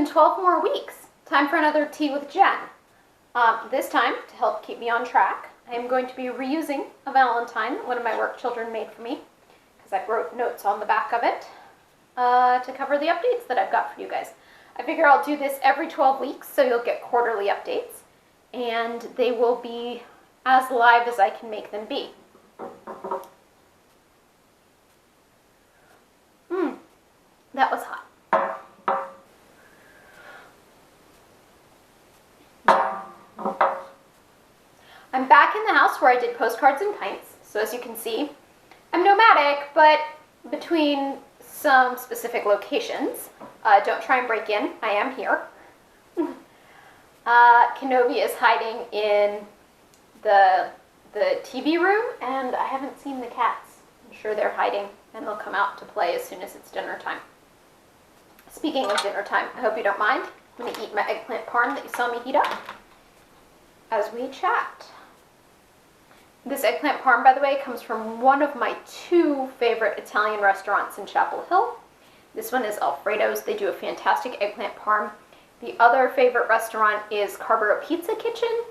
been 12 more weeks. Time for another Tea with Jen. This time, to help keep me on track, I am going to be reusing a Valentine that one of my work children made for me, because I wrote notes on the back of it to cover the updates that I've got for you guys. I figure I'll do this every 12 weeks, so you'll get quarterly updates, and they will be as live as I can make them be. That was hot. I'm back in the house where I did postcards and pints, so as you can see, I'm nomadic, but between some specific locations. Don't try and break in, I am here. Kenobi is hiding in the TV room, and I haven't seen the cats. I'm sure they're hiding, and they'll come out to play as soon as it's dinner time. Speaking of dinner time, I hope you don't mind. I'm going to eat my eggplant parm that you saw me heat up as we chat. This eggplant parm, by the way, comes from one of my two favorite Italian restaurants in Chapel Hill. This one is Alfredo's. They do a fantastic eggplant parm. The other favorite restaurant is Carbaro Pizza Kitchen,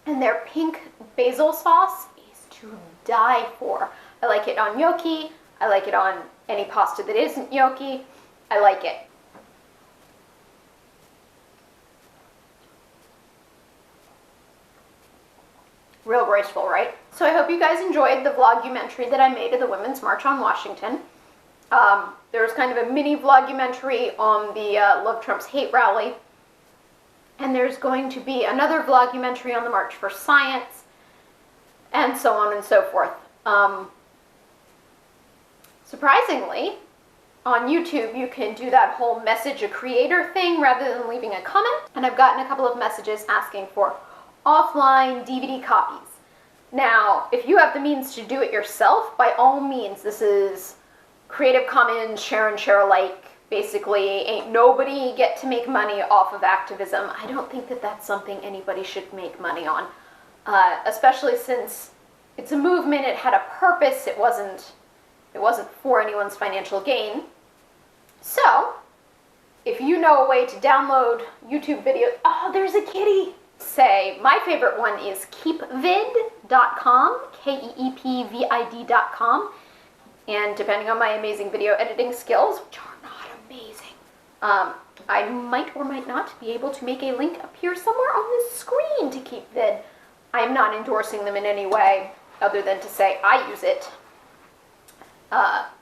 and their pink basil sauce is to die for. I like it on gnocchi. I like it on any pasta that isn't gnocchi. I like it. Real graceful, right? So I hope you guys enjoyed the vlogumentary that I made of the Women's March on Washington. There was kind of a mini vlogumentary on the Love Trump's Hate rally. And there's going to be another vlogumentary on the March for Science, and so on and so forth. Surprisingly, on YouTube, you can do that whole message a creator thing rather than leaving a comment. And I've gotten a couple of messages asking for offline DVD copies. Now, if you have the means to do it yourself, by all means, this is Creative Commons, share and share alike. Basically, ain't nobody get to make money off of activism. I don't think that that's something anybody should make money on, especially since it's a movement. It had a purpose. It wasn't for anyone's financial gain. So, if you know a way to download YouTube videos, oh, there's a kitty. Say, my favorite one is keepvid.com, keepvid.com, and depending on my amazing video editing skills, which are not amazing, I might or might not be able to make a link appear somewhere on the screen to KeepVid. I am not endorsing them in any way other than to say I use it.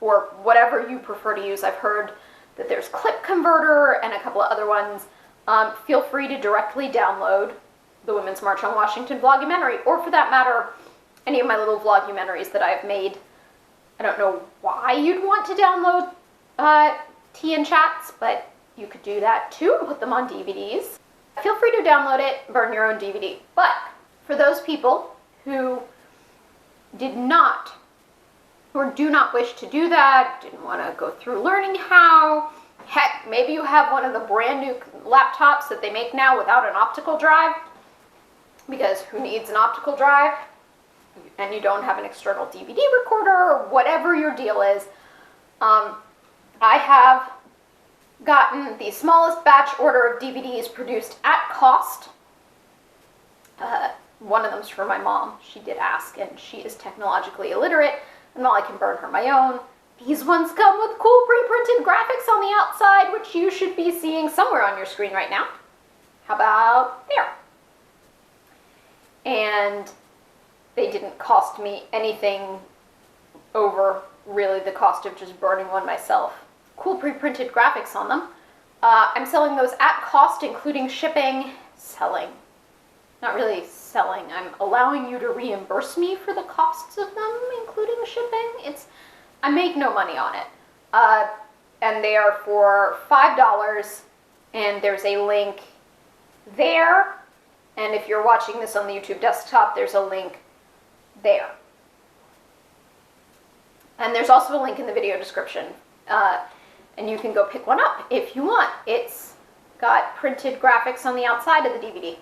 Or whatever you prefer to use. I've heard that there's Clip Converter and a couple of other ones. Feel free to directly download the Women's March on Washington vlogumentary, or for that matter, any of my little vlogumentaries that I've made. I don't know why you'd want to download Tea and Chats, but you could do that too and put them on DVDs. Feel free to download it, burn your own DVD. But for those people who did not or do not wish to do that, didn't want to go through learning how. Heck, maybe you have one of the brand new laptops that they make now without an optical drive, because who needs an optical drive? And you don't have an external DVD recorder, or whatever your deal is. I have gotten the smallest batch order of DVDs produced at cost. One of them's for my mom. She did ask, and she is technologically illiterate. And while I can burn her my own, these ones come with cool pre-printed graphics on the outside, which you should be seeing somewhere on your screen right now. How about there? And they didn't cost me anything over really the cost of just burning one myself. Cool pre-printed graphics on them. I'm selling those at cost, including shipping. Selling. Not really selling. I'm allowing you to reimburse me for the costs of them, including shipping. I make no money on it. And they are for $5, and there's a link there. And if you're watching this on the YouTube desktop, there's a link there. And there's also a link in the video description. And you can go pick one up if you want. It's got printed graphics on the outside of the DVD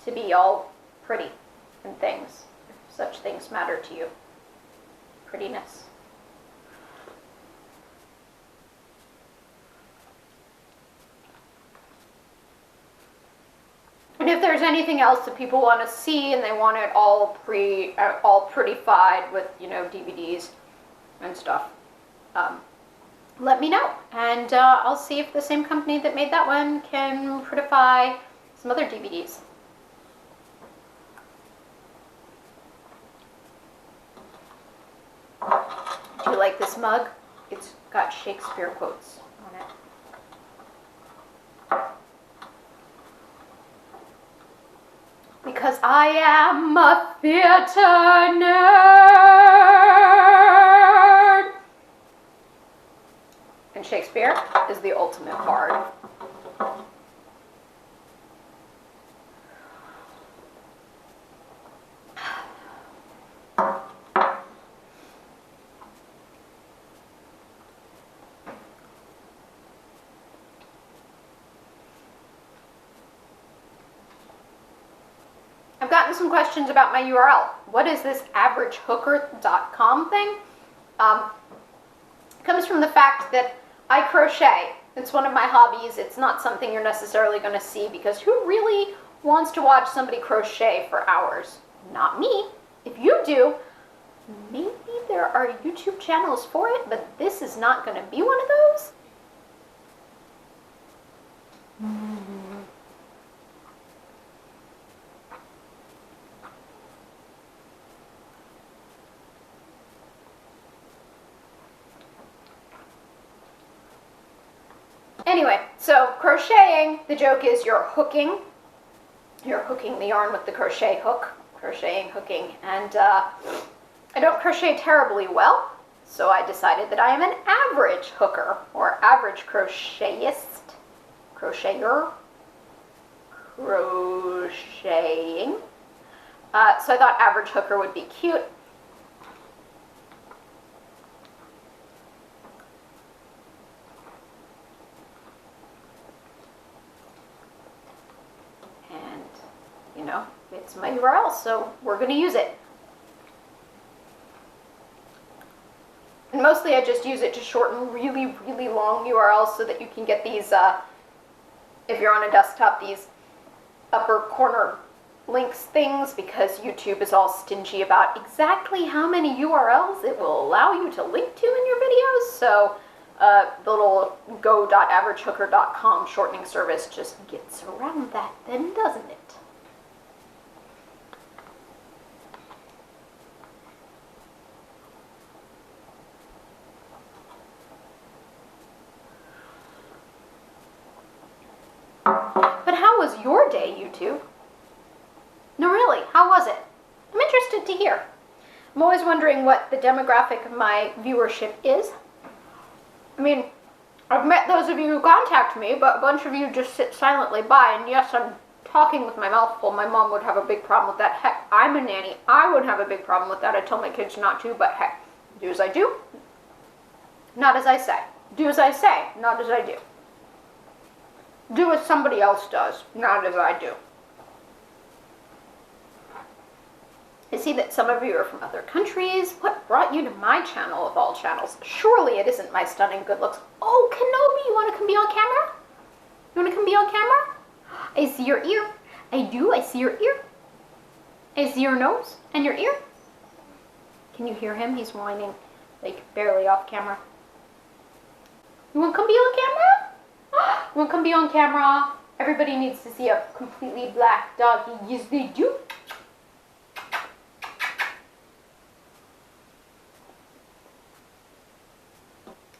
to be all pretty and things, if such things matter to you. Prettiness. if there's anything else that people want to see and they want it all prettified with, you know, DVDs and stuff, let me know. And I'll see if the same company that made that one can prettify some other DVDs. Do you like this mug? It's got Shakespeare quotes on it. Because I am a theater nerd. And Shakespeare is the ultimate bard. I've gotten some questions about my URL. What is this averagehooker.com thing? It comes from the fact that I crochet. It's one of my hobbies. It's not something you're necessarily going to see because who really wants to watch somebody crochet for hours? Not me. If you do, maybe there are YouTube channels for it, but this is not going to be one of those. Anyway, so crocheting, the joke is you're hooking the yarn with the crochet hook, crocheting, hooking, and I don't crochet terribly well, so I decided that I am an average hooker, or average crochetist, crocheter, crocheting, so I thought average hooker would be cute. You know, it's my URL, so we're going to use it. And mostly I just use it to shorten really, really long URLs so that you can get these, if you're on a desktop, these upper corner links things, because YouTube is all stingy about exactly how many URLs it will allow you to link to in your videos. So the little go.averagehooker.com shortening service just gets around that then, doesn't it? But how was your day, YouTube? No, really, how was it? I'm interested to hear. I'm always wondering what the demographic of my viewership is. I mean, I've met those of you who contact me, but a bunch of you just sit silently by, and yes, I'm talking with my mouth full. My mom would have a big problem with that. Heck, I'm a nanny. I would have a big problem with that. I tell my kids not to, but heck, do as I do, not as I say. Do as I say, not as I do. Do as somebody else does, not as I do. I see that some of you are from other countries. What brought you to my channel of all channels? Surely it isn't my stunning good looks. Oh, Kenobi, you want to come be on camera? You want to come be on camera? I see your ear. I do, I see your ear. I see your nose and your ear. Can you hear him? He's whining, like barely off camera. You want to come be on camera? You want to come be on camera? Everybody needs to see a completely black doggy. Yes, they do.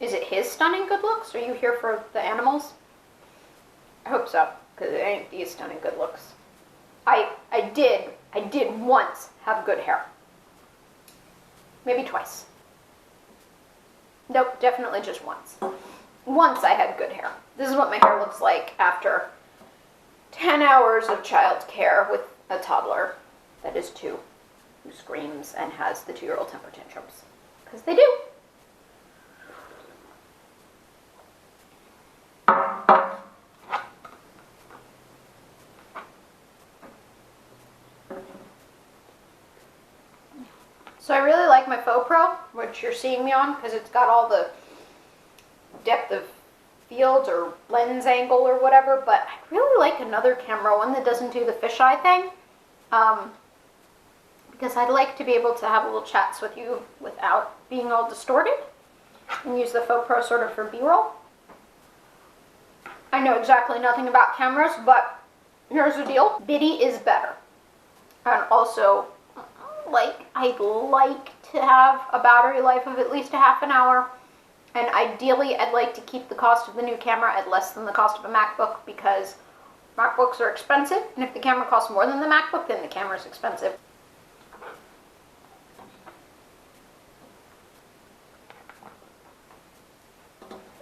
Is it his stunning good looks? Are you here for the animals? I hope so, because it ain't these stunning good looks. I did once have good hair. Maybe twice. Nope, definitely just once. Once I had good hair. This is what my hair looks like after 10 hours of child care with a toddler that is 2, who screams and has the 2-year-old temper tantrums. Because they do. So I really like my Faux Pro, which you're seeing me on, because it's got all the depth of field or lens angle or whatever, but I'd really like another camera, one that doesn't do the fisheye thing, because I'd like to be able to have little chats with you without being all distorted, and use the GoPro sort of for B-roll. I know exactly nothing about cameras, but here's the deal. Biddy is better. And also, I'd like to have a battery life of at least a half an hour. And ideally, I'd like to keep the cost of the new camera at less than the cost of a MacBook, because MacBooks are expensive. And if the camera costs more than the MacBook, then the camera's expensive.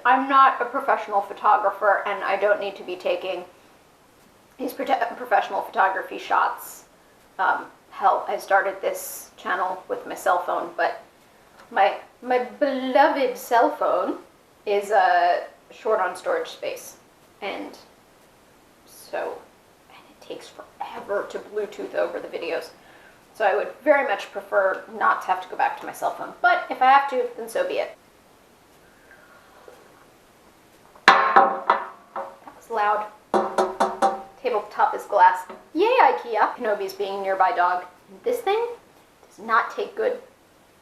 I'm not a professional photographer, and I don't need to be taking these professional photography shots. Hell, I started this channel with my cell phone, but my beloved cell phone is short on storage space, and so it takes forever to Bluetooth over the videos. So I would very much prefer not to have to go back to my cell phone, but if I have to, then so be it. Loud. Tabletop is glass. Yay, IKEA. Kenobi's being a nearby dog. This thing does not take good,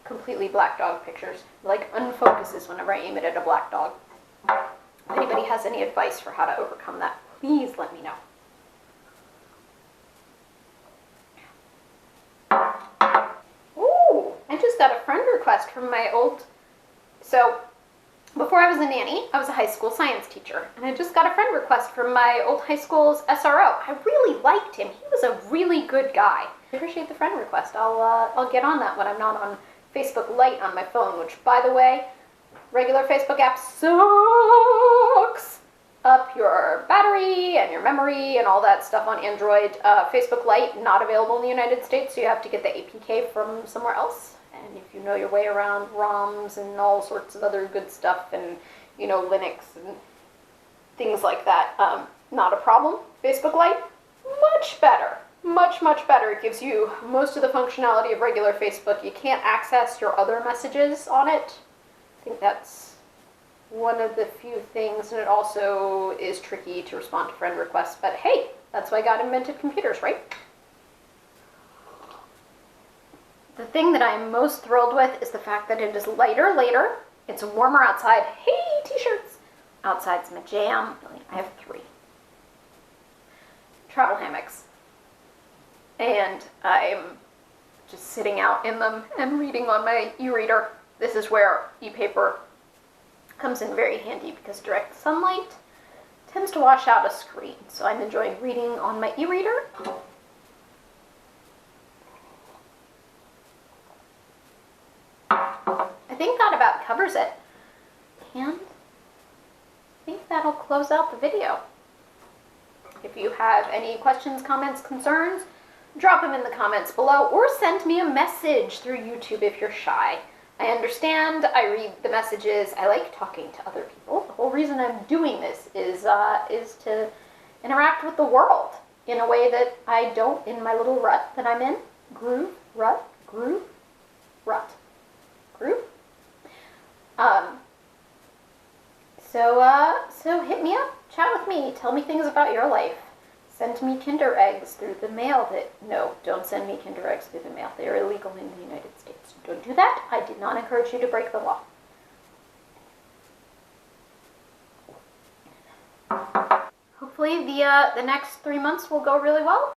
completely black dog pictures. It, like, unfocuses whenever I aim it at a black dog. If anybody has any advice for how to overcome that, please let me know. Ooh, I just got a friend request from my old... So, before I was a nanny, I was a high school science teacher, and I just got a friend request from my old high school's SRO. I really liked him. He was a really good guy. I appreciate the friend request. I'll get on that when I'm not on Facebook Lite on my phone, which, by the way, regular Facebook app sucks up your battery and your memory and all that stuff on Android. Facebook Lite, not available in the United States, so you have to get the APK from somewhere else. And if you know your way around ROMs and all sorts of other good stuff, and, you know, Linux and things like that, not a problem. Facebook Lite, much better. Much, much better. It gives you most of the functionality of regular Facebook. You can't access your other messages on it. I think that's one of the few things, and it also is tricky to respond to friend requests. But hey, that's why God invented computers, right? The thing that I'm most thrilled with is the fact that it is lighter later. It's warmer outside. Hey, t-shirts! Outside's my jam. I have 3. Travel hammocks. And I'm just sitting out in them and reading on my e-reader. This is where e-paper comes in very handy, because direct sunlight tends to wash out a screen. So I'm enjoying reading on my e-reader. I think that about covers it, and I think that'll close out the video. If you have any questions, comments, concerns, drop them in the comments below, or send me a message through YouTube if you're shy. I understand, I read the messages, I like talking to other people. The whole reason I'm doing this is to interact with the world in a way that I don't in my little rut that I'm in. Groove, rut, groove, rut. Group. So hit me up, chat with me, tell me things about your life. Send me Kinder eggs through the mail. No, don't send me Kinder eggs through the mail. They are illegal in the United States. Don't do that. I did not encourage you to break the law. Hopefully the next 3 months will go really well.